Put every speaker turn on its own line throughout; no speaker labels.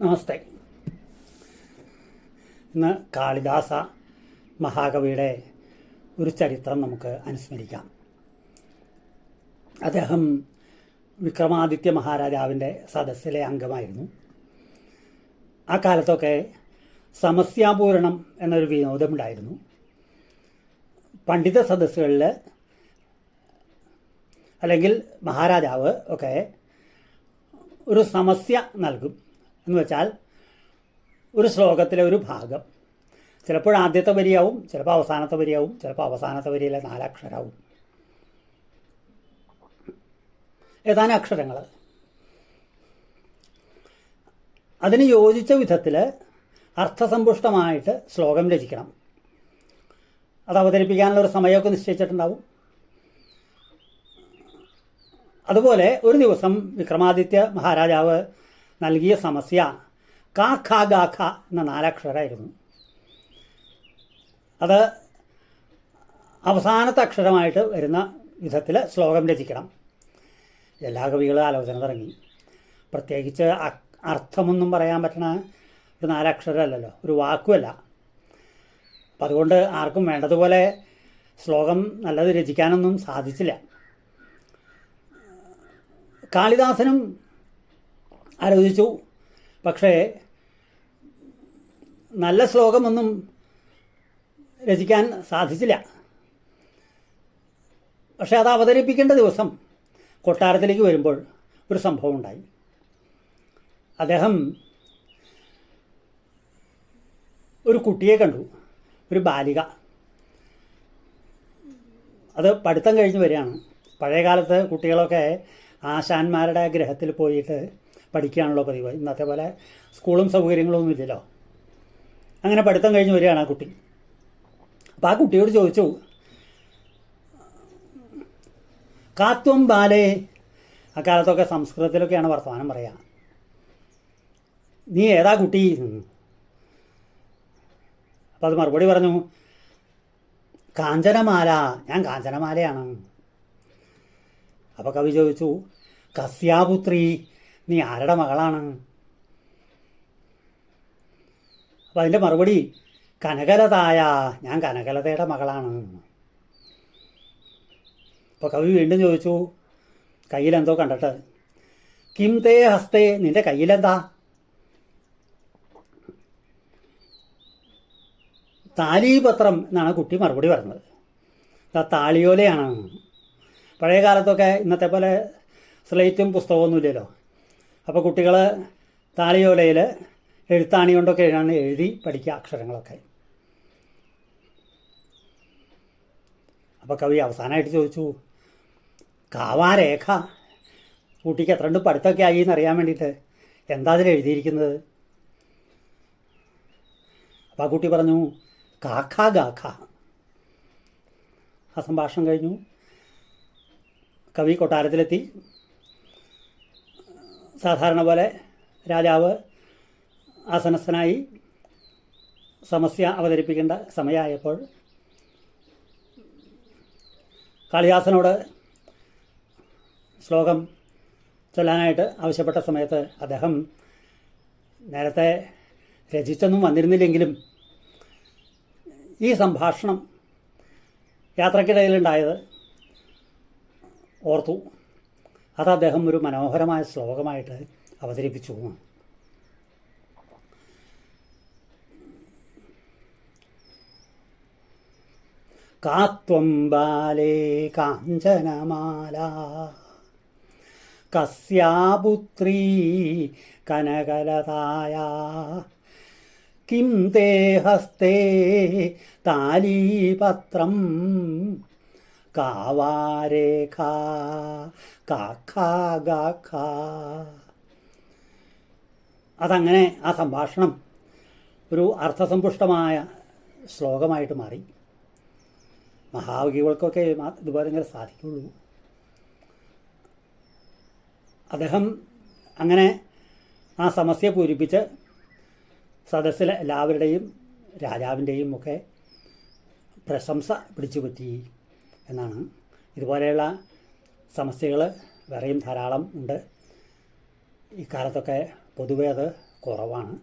നമസ്തേ. ഇന്ന് കാളിദാസ മഹാകവിയുടെ ഒരു ചരിത്രം നമുക്ക് അനുസ്മരിക്കാം. അദ്ദേഹം വിക്രമാദിത്യ മഹാരാജാവിൻ്റെ സദസ്സിലെ അംഗമായിരുന്നു. ആ കാലത്തൊക്കെ സമസ്യാപൂരണം എന്നൊരു വിനോദമുണ്ടായിരുന്നു. പണ്ഡിത സദസ്സുകളിൽ അല്ലെങ്കിൽ മഹാരാജാവ് ഒക്കെ ഒരു സമസ്യ നൽകും. എന്ന് വെച്ചാൽ ഒരു ശ്ലോകത്തിലെ ഒരു ഭാഗം, ചിലപ്പോൾ ആദ്യത്തെ വരിയാവും, ചിലപ്പോൾ അവസാനത്തെ വരിയാവും, ചിലപ്പോൾ അവസാനത്തെ വരിയിലെ 4 അക്ഷരമാവും. ഏതാനും അക്ഷരങ്ങൾ അതിന് യോജിച്ച വിധത്തിൽ അർത്ഥസമ്പുഷ്ടമായിട്ട് ശ്ലോകം രചിക്കണം. അത് അവതരിപ്പിക്കാനുള്ള ഒരു സമയമൊക്കെ നിശ്ചയിച്ചിട്ടുണ്ടാവും. അതുപോലെ ഒരു ദിവസം വിക്രമാദിത്യ മഹാരാജാവ് നൽകിയ സമസ്യ കാ ഖ ഗ ഖ എന്ന 4 അക്ഷരമായിരുന്നു. അത് അവസാനത്തെ അക്ഷരമായിട്ട് വരുന്ന വിധത്തിൽ ശ്ലോകം രചിക്കണം. എല്ലാ കവികളും ആലോചന തുടങ്ങി. പ്രത്യേകിച്ച് അർത്ഥമൊന്നും പറയാൻ പറ്റണ ഒരു 4 അക്ഷരമല്ലല്ലോ, ഒരു വാക്കുമല്ല. അപ്പം അതുകൊണ്ട് ആർക്കും വേണ്ടതുപോലെ ശ്ലോകം നല്ലത് രചിക്കാനൊന്നും സാധിച്ചില്ല. കാളിദാസനും ആലോചിച്ചു, പക്ഷേ നല്ല ശ്ലോകമൊന്നും രചിക്കാൻ സാധിച്ചില്ല. പക്ഷെ അത് അവതരിപ്പിക്കേണ്ട ദിവസം കൊട്ടാരത്തിലേക്ക് വരുമ്പോൾ ഒരു സംഭവം ഉണ്ടായി. അദ്ദേഹം ഒരു കുട്ടിയെ കണ്ടു, ഒരു ബാലിക. അത് പഠിത്തം കഴിഞ്ഞ് വരികയാണ്. പഴയകാലത്ത് കുട്ടികളൊക്കെ ആശാന്മാരുടെ ഗൃഹത്തിൽ പോയിട്ട് പഠിക്കുകയാണല്ലോ പതിവ്. ഇന്നത്തെ പോലെ സ്കൂളും സൗകര്യങ്ങളൊന്നും ഇല്ലല്ലോ. അങ്ങനെ പഠിത്തം കഴിഞ്ഞ് വരികയാണ് ആ കുട്ടി. അപ്പോൾ ആ കുട്ടിയോട് ചോദിച്ചു, കാത്വം ബാലേ, അക്കാലത്തൊക്കെ സംസ്കൃതത്തിലൊക്കെയാണ് വർത്തമാനം പറയുക, നീ ഏതാ കുട്ടി? അപ്പോൾ അത് മറുപടി പറഞ്ഞു, കാഞ്ചനമാല, ഞാൻ കാഞ്ചനമാലയാണ്. അപ്പോൾ കവി ചോദിച്ചു, കസ്യാപുത്രി, നീ ആരുടെ മകളാണ്? അപ്പം അതിൻ്റെ മറുപടി, കനകലതായ, ഞാൻ കനകലതയുടെ മകളാണ്. അപ്പോൾ കവി വീണ്ടും ചോദിച്ചു, കയ്യിലെന്തോ കണ്ടിട്ട്, കിം തേ ഹസ്തേ, നിൻ്റെ കയ്യിലെന്താ? താലീപത്രം എന്നാണ് കുട്ടി മറുപടി പറഞ്ഞത്. താളിയോലയാണ്. പഴയ കാലത്തൊക്കെ ഇന്നത്തെ പോലെ സ്ലേറ്റും പുസ്തകമൊന്നും ഇല്ലല്ലോ. അപ്പോൾ കുട്ടികൾ താളിയോലയിൽ എഴുത്താണി കൊണ്ടൊക്കെ എഴുതി പഠിക്കുക അക്ഷരങ്ങളൊക്കെ. അപ്പോൾ കവി അവസാനമായിട്ട് ചോദിച്ചു, കാവാരേഖ, കുട്ടിക്ക് എത്ര പഠിത്തമൊക്കെ ആയി എന്നറിയാൻ വേണ്ടിയിട്ട് എന്താ അതിൽ എഴുതിയിരിക്കുന്നത്? അപ്പോൾ ആ കുട്ടി പറഞ്ഞു, കാഖ ഗാഖ. ആ സംഭാഷണം കഴിഞ്ഞു. കവി കൊട്ടാരത്തിലെത്തി. സാധാരണ പോലെ രാജാവ് ആസനസ്ഥനായി. സമസ്യ അവതരിപ്പിക്കേണ്ട സമയമായപ്പോൾ കാളിദാസനോട് ശ്ലോകം ചൊല്ലാനായിട്ട് ആവശ്യപ്പെട്ട സമയത്ത് അദ്ദേഹം നേരത്തെ രചിച്ചൊന്നും വന്നിരുന്നില്ലെങ്കിലും ഈ സംഭാഷണം യാത്രക്കിടയിലുണ്ടായത് ഓർത്തു. അത് അദ്ദേഹം ഒരു മനോഹരമായ ശ്ലോകമായിട്ട് അവതരിപ്പിച്ചു. കാത്വം ബാലേ കാഞ്ചനമാല, കസ്യാപുത്രീ കനകലതായ, കിം തേ ഹസ്തേ താലീപത്രം, കാവാരേഖ കാഖ ഗാഖ. അതങ്ങനെ ആ സംഭാഷണം ഒരു അർത്ഥസമ്പുഷ്ടമായ ശ്ലോകമായിട്ട് മാറി. മഹാകവികൾക്കൊക്കെ ഇതുപോലെ ഇങ്ങനെ സാധിക്കുള്ളൂ. അദ്ദേഹം അങ്ങനെ ആ സമസ്യ പൂരിപ്പിച്ച് സദസ്സിലെ എല്ലാവരുടെയും രാജാവിൻ്റെയും ഒക്കെ പ്രശംസ പിടിച്ചു പറ്റി എന്നാണ്. ഇതുപോലെയുള്ള സമസ്യകൾ വേറെയും ധാരാളം ഉണ്ട്. ഇക്കാലത്തൊക്കെ പൊതുവെ അത് കുറവാണ്.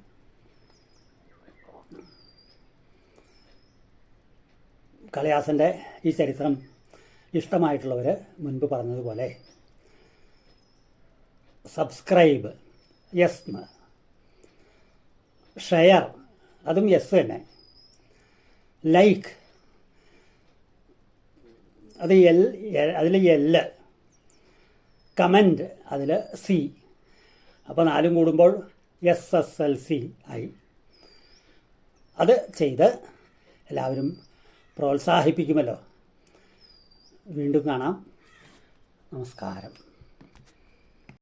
കാളിദാസൻ്റെ ഈ ചരിത്രം ഇഷ്ടമായിട്ടുള്ളവർ മുൻപ് പറഞ്ഞതുപോലെ സബ്സ്ക്രൈബ് യെസ്, ഷെയർ അതും യെസ് തന്നെ, ലൈക്ക് അത് അതിൽ എല്, കമൻറ്റ് അതിൽ സി, അപ്പോൾ 4 കൂടുമ്പോൾ SSLC ആയി. അത് ചെയ്ത് എല്ലാവരും പ്രോത്സാഹിപ്പിക്കുമല്ലോ. വീണ്ടും കാണാം. നമസ്കാരം.